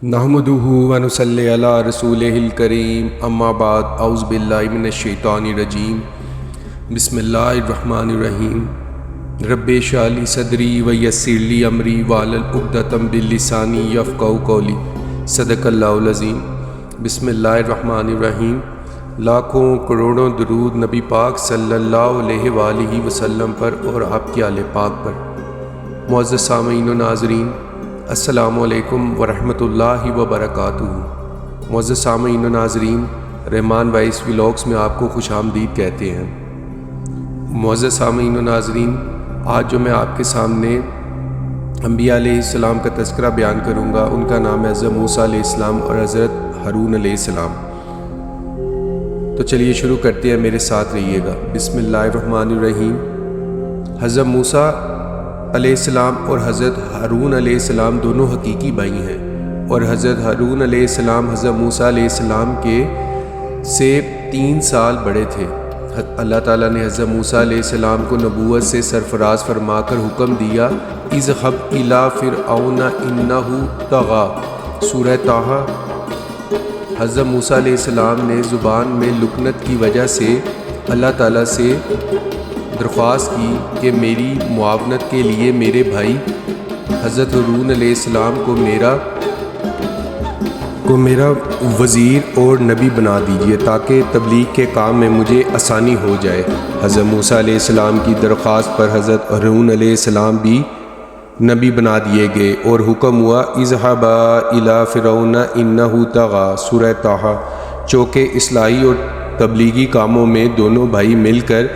نحمدہ و نصلی علی رسولہ الکریم، اما بعد، اعوذ باللہ من الشیطان الرجیم، بسم اللہ الرحمن الرحیم۔ رب اشرح لی صدری ویسر لی امری واحلل عقدۃ من لسانی یفقہوا قولی، صدق اللہ العظیم۔ بسم اللہ الرحمن الرحیم۔ لاکھوں کروڑوں درود نبی پاک صلی اللہ علیہ وآلہ وسلم پر اور آپ کے آل پاک پر۔ معزز سامعین و ناظرین، السلام علیکم ورحمۃ اللہ وبرکاتہ۔ معزز سامعین و ناظرین، رحمان وائس ولاگس میں آپ کو خوش آمدید کہتے ہیں۔ معزز سامعین و ناظرین، آج جو میں آپ کے سامنے انبیاء علیہ السلام کا تذکرہ بیان کروں گا، ان کا نام ہے حضرت موسیٰ علیہ السلام اور حضرت ہارون علیہ السلام۔ تو چلیے شروع کرتے ہیں، میرے ساتھ رہیے گا۔ بسم اللہ الرحمن الرحیم۔ حضرت موسیٰ علیہ السلام اور حضرت ہارون علیہ السلام دونوں حقیقی بھائی ہیں، اور حضرت ہارون علیہ السلام حضرت موسیٰ علیہ السلام کے سے 3 سال بڑے تھے۔ اللہ تعالیٰ نے حضرت موسیٰ علیہ السلام کو نبوت سے سرفراز فرما کر حکم دیا، اذهب الی فرعون انہ طغی، سورہ طٰہٰ۔ حضرت موسیٰ علیہ السلام نے زبان میں لکنت کی وجہ سے اللہ تعالیٰ سے درخواست کی کہ میری معاونت کے لیے میرے بھائی حضرت ہارون علیہ السلام کو میرا وزیر اور نبی بنا دیجیے تاکہ تبلیغ کے کام میں مجھے آسانی ہو جائے۔ حضرت موسیٰ علیہ السلام کی درخواست پر حضرت ہارون علیہ السلام بھی نبی بنا دیے گئے اور حکم ہوا، اذهبا الی فرعون انہ طغی، سورہ طٰہٰ۔ چونکہ اصلاحی اور تبلیغی کاموں میں دونوں بھائی مل کر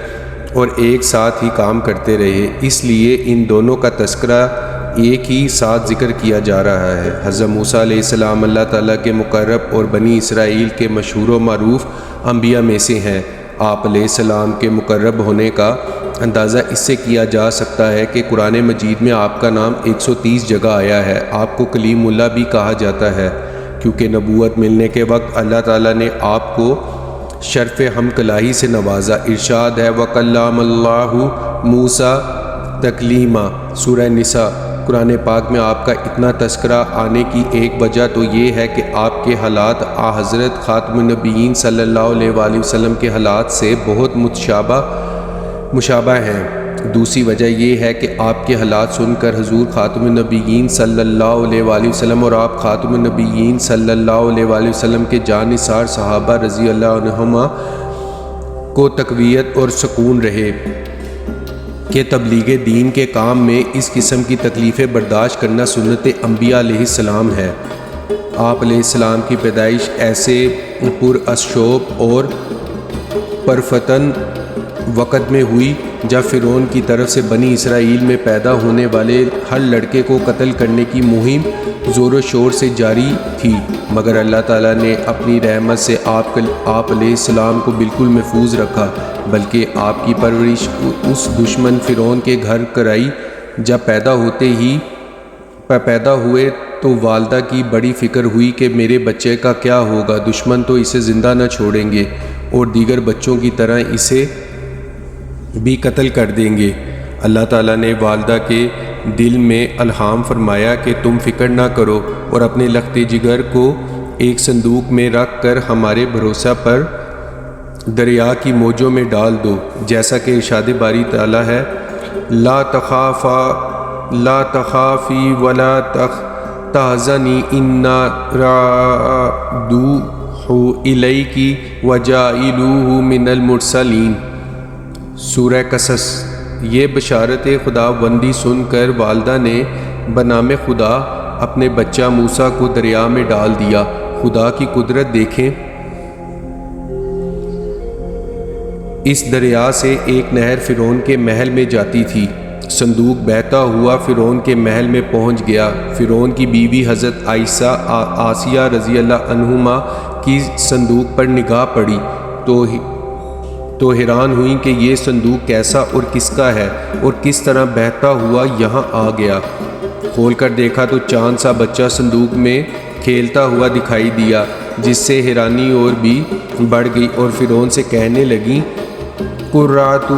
اور ایک ساتھ ہی کام کرتے رہے، اس لیے ان دونوں کا تذکرہ ایک ہی ساتھ ذکر کیا جا رہا ہے۔ حضرت موسیٰ علیہ السلام اللہ تعالیٰ کے مقرب اور بنی اسرائیل کے مشہور و معروف انبیاء میں سے ہیں۔ آپ علیہ السلام کے مقرب ہونے کا اندازہ اس سے کیا جا سکتا ہے کہ قرآن مجید میں آپ کا نام 130 جگہ آیا ہے۔ آپ کو کلیم اللہ بھی کہا جاتا ہے، کیونکہ نبوت ملنے کے وقت اللہ تعالیٰ نے آپ کو شرف ہم کلاہی سے نوازا۔ ارشاد ہے، وَكَلَّمَ اللَّهُ مُوسَىٰ تَكْلِيمًا، سورہ نساء۔ قرآن پاک میں آپ کا اتنا تذکرہ آنے کی ایک وجہ تو یہ ہے کہ آپ کے حالات حضرت خاتم النبیین صلی اللہ علیہ وآلہ وسلم کے حالات سے بہت مشابہ ہیں۔ دوسری وجہ یہ ہے کہ آپ کے حالات سن کر حضور خاتم النبیین صلی اللہ علیہ وآلہ وسلم اور آپ خاتم النبیین صلی اللہ علیہ وآلہ وسلم کے جانثار صحابہ رضی اللہ عنہما کو تقویت اور سکون رہے کہ تبلیغ دین کے کام میں اس قسم کی تکلیفیں برداشت کرنا سنت انبیاء علیہ السلام ہے۔ آپ علیہ السلام کی پیدائش ایسے پراشوب اور پرفتن وقت میں ہوئی جب فرعون کی طرف سے بنی اسرائیل میں پیدا ہونے والے ہر لڑکے کو قتل کرنے کی مہم زور و شور سے جاری تھی، مگر اللہ تعالیٰ نے اپنی رحمت سے آپ علیہ السلام کو بالکل محفوظ رکھا، بلکہ آپ کی پرورش اس دشمن فرعون کے گھر کرائی۔ جب پیدا ہوئے تو والدہ کی بڑی فکر ہوئی کہ میرے بچے کا کیا ہوگا، دشمن تو اسے زندہ نہ چھوڑیں گے اور دیگر بچوں کی طرح اسے بھی قتل کر دیں گے۔ اللہ تعالیٰ نے والدہ کے دل میں الہام فرمایا کہ تم فکر نہ کرو اور اپنے لخت جگر کو ایک صندوق میں رکھ کر ہمارے بھروسہ پر دریا کی موجوں میں ڈال دو، جیسا کہ ارشاد باری تعالیٰ ہے، لا تخافی ولا تحزنی انا رادوہ الیکی وجاعلوہ من المرسلین، سورہ قصص۔ یہ بشارت خدا بندی سن کر والدہ نے بنام خدا اپنے بچہ موسیٰ کو دریا میں ڈال دیا۔ خدا کی قدرت دیکھیں، اس دریا سے ایک نہر فرعون کے محل میں جاتی تھی۔ صندوق بہتا ہوا فرعون کے محل میں پہنچ گیا۔ فرعون کی بیوی حضرت آسیہ رضی اللہ عنہما کی صندوق پر نگاہ پڑی تو حیران ہوئیں کہ یہ صندوق کیسا اور کس کا ہے اور کس طرح بہتا ہوا یہاں آ گیا۔ کھول کر دیکھا تو چاند سا بچہ صندوق میں کھیلتا ہوا دکھائی دیا، جس سے حیرانی اور بھی بڑھ گئی اور فرعون سے کہنے لگیں، قرۃ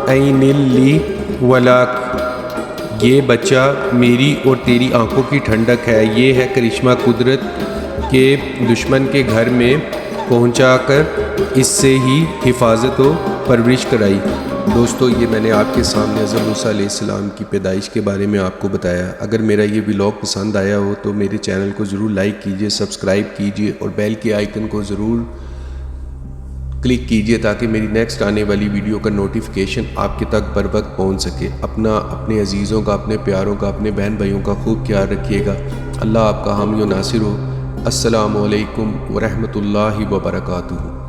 عین لی ولک، یہ بچہ میری اور تیری آنکھوں کی ٹھنڈک ہے، یہ ہے کرشمہ قدرت کے دشمن کے گھر میں پہنچا کر اس سے ہی حفاظت و پرورش کرائی۔ دوستو، یہ میں نے آپ کے سامنے حضرت موسیٰ علیہ السلام کی پیدائش کے بارے میں آپ کو بتایا۔ اگر میرا یہ ولاگ پسند آیا ہو تو میرے چینل کو ضرور لائک کیجئے، سبسکرائب کیجئے اور بیل کے آئیکن کو ضرور کلک کیجئے تاکہ میری نیکسٹ آنے والی ویڈیو کا نوٹیفیکیشن آپ کے تک بر وقت پہنچ سکے۔ اپنے عزیزوں کا، اپنے پیاروں کا، اپنے بہن بھائیوں کا خوب خیال رکھیے گا۔ اللہ آپ کا حامی و ناصر ہو۔ السلام علیکم ورحمۃ اللہ وبرکاتہ۔